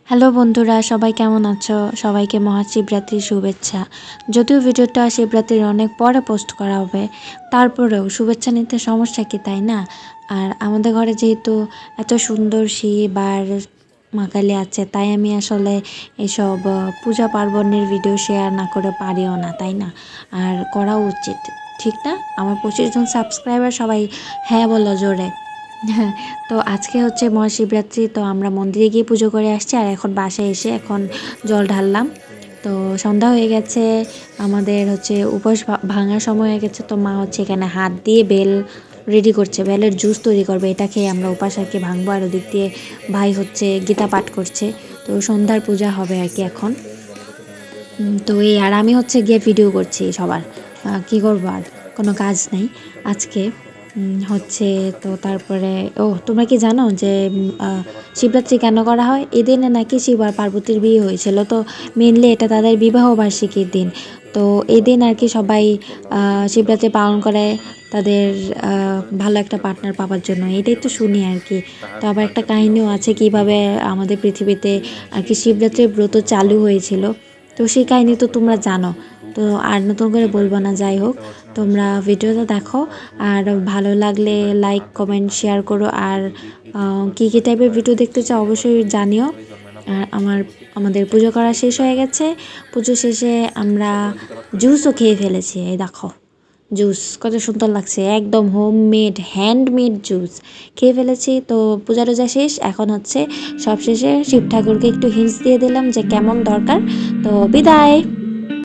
Hello বন্ধুরা, সবাই কেমন আছো? সবাইকে মহাশিবরাত্রির শুভেচ্ছা। যদিও ভিডিওটা শিবরাত্রির অনেক পরে পোস্ট করা হবে, তারপরেও শুভেচ্ছা নিতে সমস্যা কি, তাই না? আর আমাদের ঘরে যেহেতু এত সুন্দর শিব আর মা কালী আছে, তাই আমি আসলে এসব পূজা পার্বণের ভিডিও শেয়ার না করে পারিও না, তাই না? আর করা উচিত, ঠিক না? আমার 25 জন সাবস্ক্রাইবার, সবাই হ্যাঁ বলো জোরে। হ্যাঁ, তো আজকে হচ্ছে মহাশিবরাত্রি, তো আমরা মন্দিরে গিয়ে পুজো করে আসছি আর এখন বাসায় এসে এখন জল ঢাললাম। তো সন্ধ্যা হয়ে গেছে, আমাদের হচ্ছে উপোস ভাঙার সময় হয়ে গেছে। তো মা হচ্ছে এখানে হাত দিয়ে বেল রেডি করছে, বেলের জুস তৈরি করবে, এটা খেয়ে আমরা উপাস আর কি ভাঙবো। আর ওদিক দিয়ে ভাই হচ্ছে গীতা পাঠ করছে। তো সন্ধ্যার পূজা হবে আর কি এখন। তো এই আর আমি হচ্ছে গিয়ে ভিডিও করছি সবার। কি করবো আর, কোনো কাজ নেই আজকে। হচ্ছে তো তারপরে তোমরা কি জানো যে শিবরাত্রি কেন করা হয়? এই দিনে নাকি শিব আর পার্বতীর বিয়ে হয়েছিল। তো মেনলি এটা তাদের বিবাহ বার্ষিকীর দিন। তো এই দিন আর কি সবাই শিবরাত্রি পালন করে তাদের ভালো একটা পার্টনার পাওয়ার জন্য। এটাই তো শুনি আর কি। তো আবার একটা কাহিনীও আছে কিভাবে আমাদের পৃথিবীতে আর কি শিবরাত্রির ব্রত চালু হয়েছিল। তো সেই কাহিনী তো তোমরা জানো। তো আর নতুন করে বলবো না, যাই হোক, তোমরা ভিডিওটা দেখো। আর ভালো লাগলে লাইক কমেন্ট শেয়ার করো। আর কী কী টাইপের ভিডিও দেখতে চাও অবশ্যই জানিও। আর আমাদের পুজো করা শেষ হয়ে গেছে। পুজো শেষে আমরা জুসও খেয়ে ফেলেছি, এই দেখো জুস কত সুন্দর লাগছে, একদম হোমমেড হ্যান্ডমেড জুস খেয়ে ফেলেছি। তো পূজা টুজা শেষ, এখন হচ্ছে সব শেষে শিব ঠাকুরকে একটু হিন্টস দিয়ে দিলাম যে কেমন দরকার। তো বিদায়।